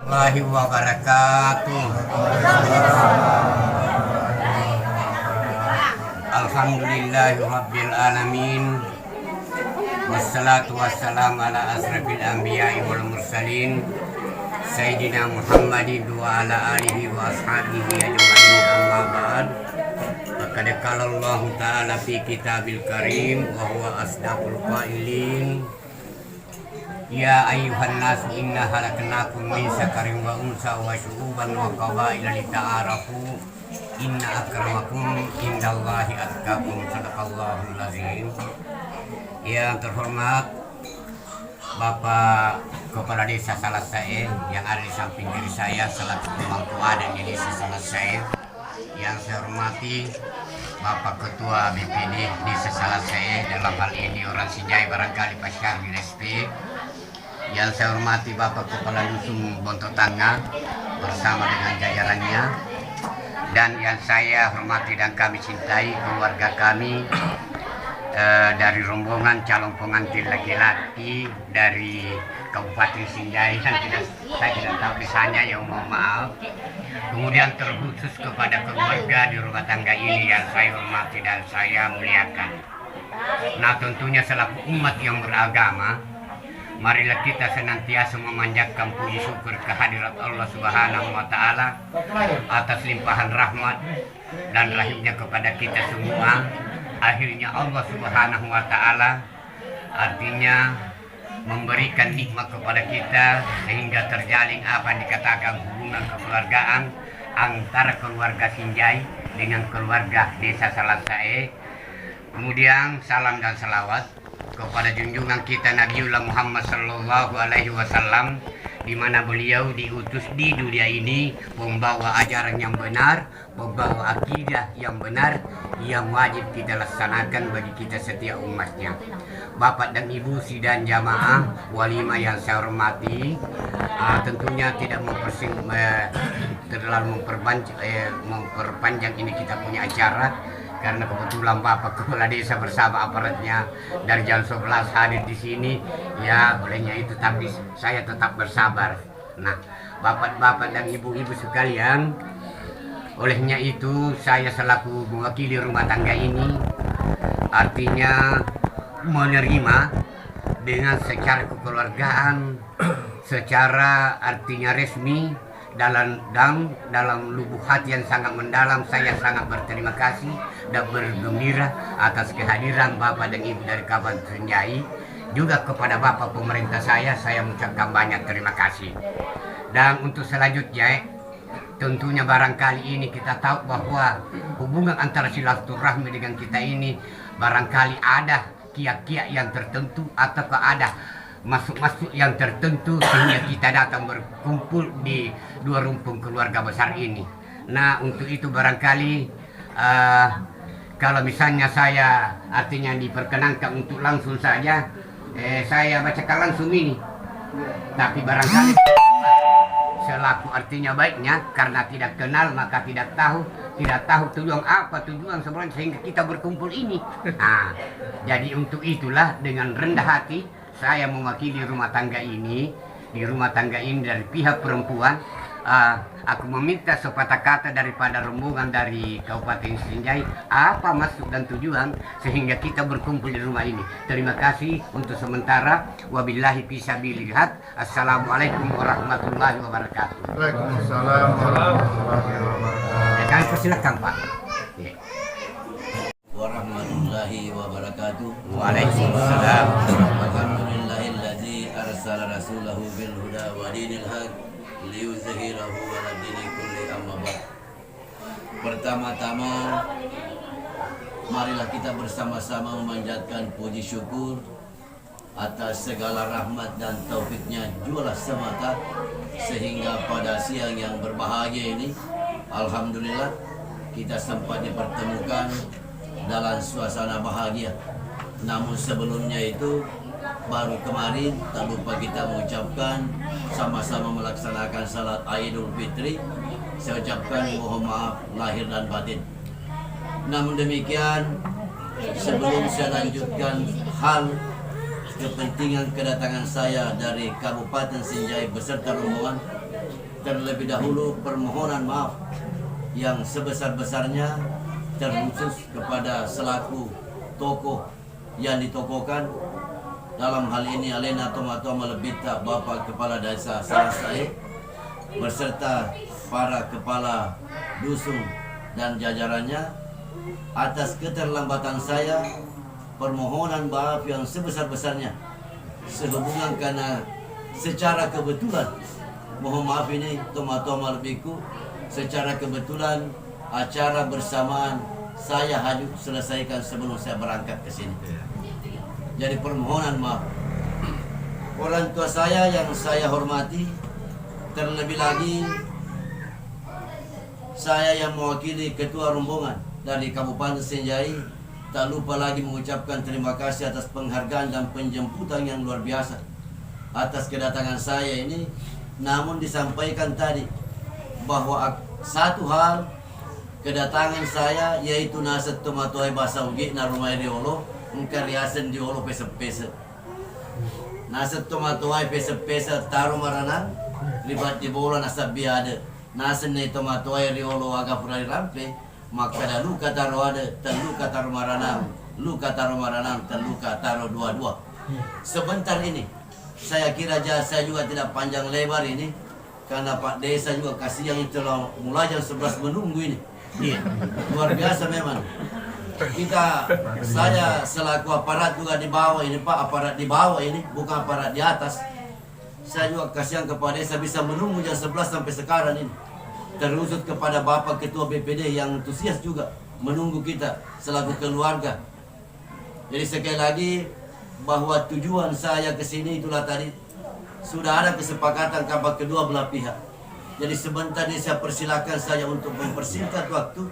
Warahmatullahi wabarakatuh. Alhamdulillahi rabbil alamin. Wassalatu wassalamu ala asrafil anbiya'i wal mursalin Sayyidina Muhammadin wa ala alihi wa ashabihi ajma'in, amma ba'd. Faqad qala Allah ta'ala fi kitabil karim wa huwa asdaqul qailin. Ya ayyuhan nasu inna halaknakum min zakarin wa unsa wa syu'uban wa qabaila lita'arafu inna akramakum indallahi atqakum. Sadaqallahul azim. Yang terhormat Bapak Kepala Desa Salasae yang ada di samping diri saya selaku pemangku adat di Desa Salasae. Yang saya hormati Bapak Ketua BPD Desa Salasae, dalam hal ini orang Sinjai barangkali Pak Syarbil SP. Yang saya hormati Bapak Kepala Dusun Bonto Tangga bersama dengan jajarannya. Dan yang saya hormati dan kami cintai keluarga kami dari rombongan calon pengantin laki-laki dari Kabupaten Sinjai yang saya tidak tahu desanya, yang mohon maaf. Kemudian terkhusus kepada keluarga di rumah tangga ini yang saya hormati dan saya muliakan. Nah, tentunya selaku umat yang beragama, marilah kita senantiasa memanjatkan puji syukur kehadirat Allah Subhanahu wa Ta'ala atas limpahan rahmat dan rahimnya kepada kita semua. Akhirnya Allah Subhanahu wa Ta'ala artinya memberikan nikmat kepada kita sehingga terjalin apa yang dikatakan hubungan kekeluargaan antara keluarga Sinjai dengan keluarga Desa Salasae. Kemudian salam dan salawat kepada junjungan kita Nabiullah Muhammad Sallallahu Alaihi Wasallam, di mana beliau diutus di dunia ini membawa ajaran yang benar, membawa akidah yang benar yang wajib kita laksanakan bagi kita setiap umatnya. Bapak dan Ibu sidang jamaah walimah yang saya hormati, tentunya tidak terlalu memperpanjang ini kita punya acara, karena kebetulan Bapak Kepala Desa bersama aparatnya dari jam 11 hadir di sini. Ya, olehnya itu tapi saya tetap bersabar. Nah, Bapak-bapak dan Ibu-ibu sekalian, olehnya itu saya selaku mewakili rumah tangga ini artinya menerima dengan secara kekeluargaan, secara artinya resmi, dalam lubuk hati yang sangat mendalam. Saya sangat berterima kasih dan bergembira atas kehadiran Bapak dan Ibu dari Kabupaten Sinjai. Juga kepada Bapak pemerintah saya mengucapkan banyak terima kasih. Dan untuk selanjutnya, tentunya barangkali ini kita tahu bahwa hubungan antara silaturahmi dengan kita ini barangkali ada kiat-kiat yang tertentu ataukah ada masuk-masuk yang tertentu sehingga kita datang berkumpul di dua rumpun keluarga besar ini. Nah, untuk itu barangkali kalau misalnya saya artinya diperkenankan untuk langsung saja saya bacakan langsung ini. Tapi barangkali selaku artinya baiknya, karena tidak kenal maka tidak tahu tujuan sebenarnya sehingga kita berkumpul ini. Nah, jadi untuk itulah dengan rendah hati saya mewakili rumah tangga ini. Di rumah tangga ini dari pihak perempuan, aku meminta sepatah kata daripada rombongan dari Kabupaten Sinjai, apa maksud dan tujuan sehingga kita berkumpul di rumah ini. Terima kasih untuk sementara. Wabillahi fisabilillah. Assalamualaikum warahmatullahi wabarakatuh. Waalaikumsalam warahmatullahi wabarakatuh. Kami persilakan Pak. Warahmatullahi wabarakatuh. Waalaikumsalam. Alhamdulillahilladzi arsala rasulahu bil huda wa dinil haq liyuzhirahu 'ala dini kulli amma ba'd. Pertama-tama marilah kita bersama-sama memanjatkan puji syukur atas segala rahmat dan taufiknya jualah semata, sehingga pada siang yang berbahagia ini alhamdulillah kita sempat dipertemukan dalam suasana bahagia. Namun sebelumnya itu baru kemarin tak lupa kita mengucapkan sama-sama melaksanakan salat Idul Fitri. Saya ucapkan mohon maaf lahir dan batin. Namun demikian, sebelum saya lanjutkan hal kepentingan kedatangan saya dari Kabupaten Sinjai beserta rombongan, terlebih dahulu permohonan maaf yang sebesar-besarnya terkhusus kepada selaku tokoh yang ditokohkan dalam hal ini Alena Tomato Malebita Bapak Kepala Desa Sarasai beserta para kepala dusun dan jajarannya atas keterlambatan saya. Permohonan maaf yang sebesar-besarnya sehubungan karena secara kebetulan, mohon maaf ini Tomato Malebiku, secara kebetulan acara bersamaan saya hanyut selesaikan sebelum saya berangkat ke sini. Jadi permohonan maaf. Orang tua saya yang saya hormati, terlebih lagi saya yang mewakili ketua rombongan dari Kabupaten Sinjai, tak lupa lagi mengucapkan terima kasih atas penghargaan dan penjemputan yang luar biasa atas kedatangan saya ini. Namun disampaikan tadi bahwa satu hal kedatangan saya yaitu naset tomatoy basaugi narumay diolo ngkariasen diolo pesa-pesa. Naset tomatoy pesa-pesa taro maranan libat di bola nasa biada. Nasen ni tomatoy riolo aga purari rampe maka ada luka taro ada terluka taro maranang, luka taro maranang terluka taro dua-dua. Sebentar ini saya kira saya juga tidak panjang lebar ini karena Pak Desa juga kasihan itu mulai jam 11 menunggu ini. Luar biasa memang. Saya selaku aparat juga di bawah ini Pak, aparat di bawah ini bukan aparat di atas. Saya juga kasihan kepada Desa bisa menunggu jam 11 sampai sekarang ini. Terusut kepada Bapak Ketua BPD yang antusias juga menunggu kita selaku keluarga. Jadi sekali lagi bahwa tujuan saya ke sini itulah tadi sudah ada kesepakatan kabar kedua belah pihak. Jadi sebentar ini saya persilakan saya untuk mempersingkat waktu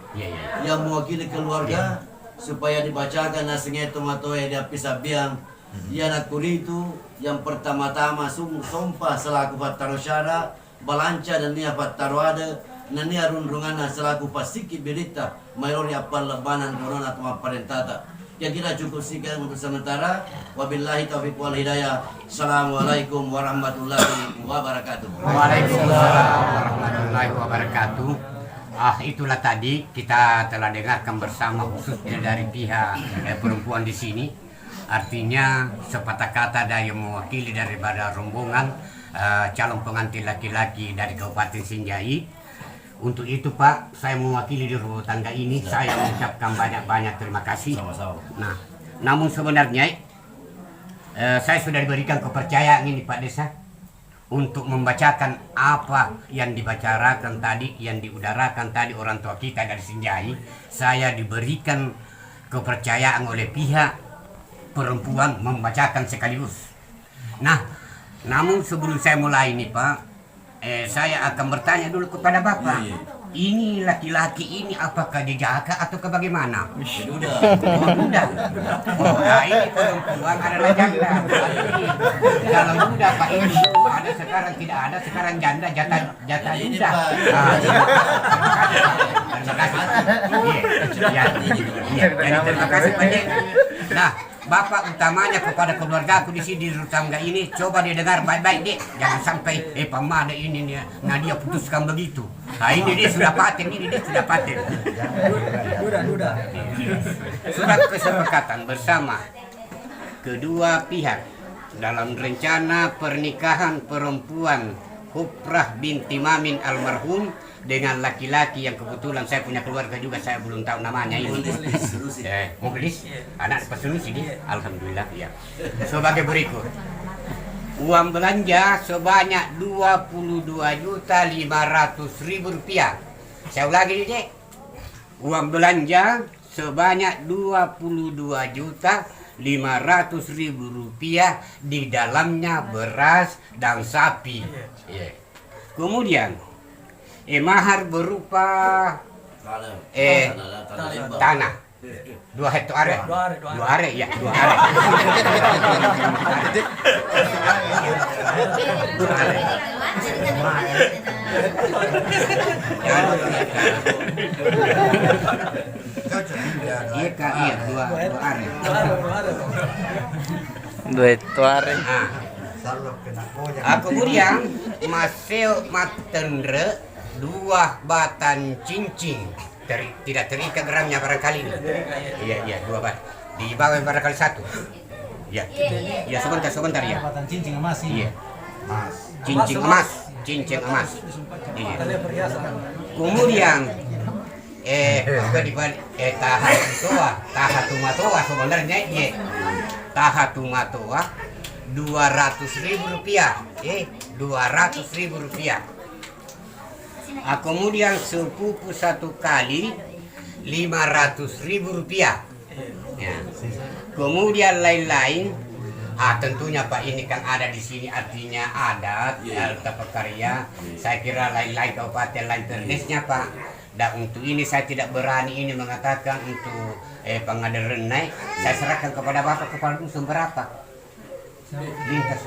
yang mewakili keluarga supaya dibacakan nasengai tomatoe dia pisabiang dia nakuri itu yang pertama-tama sumpah selaku Fattarosyara balanca dan nia Fattaroada nani arunrungana selaku pasiki berita mayorni apal lebanan corona atau parentata. Ya kita cukup sekian untuk sementara. Wabillahi taufiq wal hidayah. Assalamualaikum warahmatullahi wabarakatuh. Waalaikumsalam warahmatullahi wabarakatuh. Itulah tadi kita telah dengarkan bersama khususnya dari pihak perempuan di sini. Artinya sepatah kata ada yang mewakili daripada rombongan calon pengantin laki-laki dari Kabupaten Sinjai. Untuk itu Pak, saya mewakili di rumah tangga ini, saya mengucapkan banyak-banyak terima kasih. Nah, namun sebenarnya saya sudah diberikan kepercayaan ini Pak Desa untuk membacakan apa yang dibicarakan tadi, yang diudarakan tadi orang tua kita dari Sinjai. Saya diberikan kepercayaan oleh pihak perempuan membacakan sekaligus. Nah, namun sebelum saya mulai ini Pak, saya akan bertanya dulu kepada Bapak. Ini laki-laki ini apakah dijaga atau bagaimana? Sudah. Oh, sudah. Oh, nah ini perempuan adalah janda. Kalau sudah Pak ini ada sekarang tidak ada, sekarang janda jatah Ini sudah. Pak. Terima kasih. Iya. Jadi terima kasih Pak. Nah, Bapak utamanya kepada keluarga aku di sini di rumah tangga ini coba didengar baik-baik Dek, jangan sampai pamada ini nih, nah dia putuskan begitu. Nah ini dia sudah paten, Surat kesepakatan bersama kedua pihak dalam rencana pernikahan perempuan Huprah binti Mamin almarhum dengan laki-laki yang kebetulan saya punya keluarga juga, saya belum tahu namanya ini. Mukhlis, anak Pesunusi ini, alhamdulillah ya. Sebagai berikut, uang belanja sebanyak 22.500.000 rupiah. Saya ulangi nih, Dek. Uang belanja sebanyak 22.500.000 rupiah, di dalamnya beras dan sapi. Kemudian mahar berupa tanah 2 hektar. 2 are ya, 2 are. Iya, 2 are. 2 hektar. Kemudian masih matendre 2 batan cincin tidak terikat geramnya barangkali. Iya 2 bat. Di bawah barangkali 1. Ya sebentar ya. Batan cincin emas ini. Iya. Cincin emas. Iya. Kemudian tahatumatoa sebenarnya iya. Tahatumatoa 200.000 rupiah. 200.000 rupiah. Kemudian sepupu 1 kali 500.000 rupiah. Ya. Kemudian lain-lain, tentunya Pak ini kan ada di sini artinya adat, harta pekarya. Saya kira lain-lain kabupaten lain ternesnya Pak. Dan untuk ini saya tidak berani ini mengatakan untuk pengadilan naik. Saya serahkan kepada Bapak kepala dusun berapa? Lintas.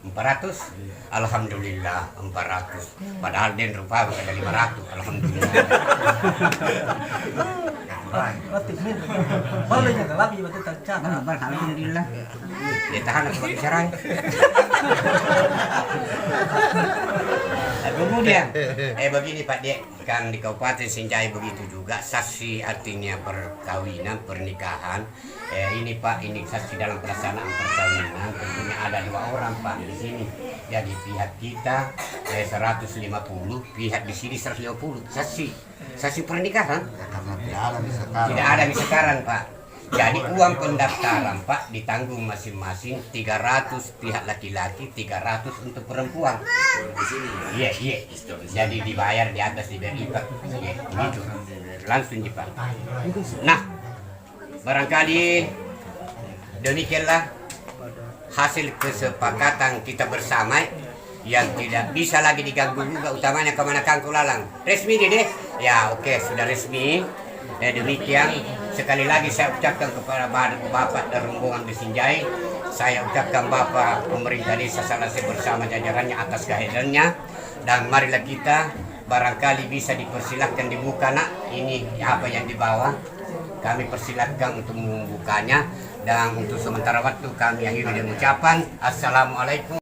400? Alhamdulillah 400. Padahal den rupa ada 500. Alhamdulillah. Alhamdulillah. Ditahan sebagai cerai. Kemudian begini Pak Dek, kan di Kabupaten Sinjai begitu juga saksi artinya perkawinan, pernikahan. Ini Pak, ini saksi dalam pelaksanaan perkawinan tentunya ada 2 orang Pak di sini. Jadi pihak kita 150, pihak di sini 150 saksi pernikahan. Tidak ada di sekarang Pak. Jadi uang pendaftaran Pak ditanggung masing-masing 300 pihak laki-laki, 300 untuk perempuan. Iya. Jadi dibayar di atas diberi Pak. Iya, begitu. Langsung di Pak. Nah, barangkali demikianlah hasil kesepakatan kita bersama yang tidak bisa lagi diganggu juga, utamanya Kemenakan Kulalang. Resmi deh. Ya, oke, sudah resmi. Demikian sekali lagi saya ucapkan kepada Bapak dan rombongan di Sinjai, saya ucapkan Bapak pemerintah desa Salase bersama jajarannya atas kehadirannya, dan marilah kita barangkali bisa dipersilahkan dibuka nak, ini apa yang dibawa kami persilahkan untuk membukanya, dan untuk sementara waktu kami akhiri dengan ucapan Assalamualaikum.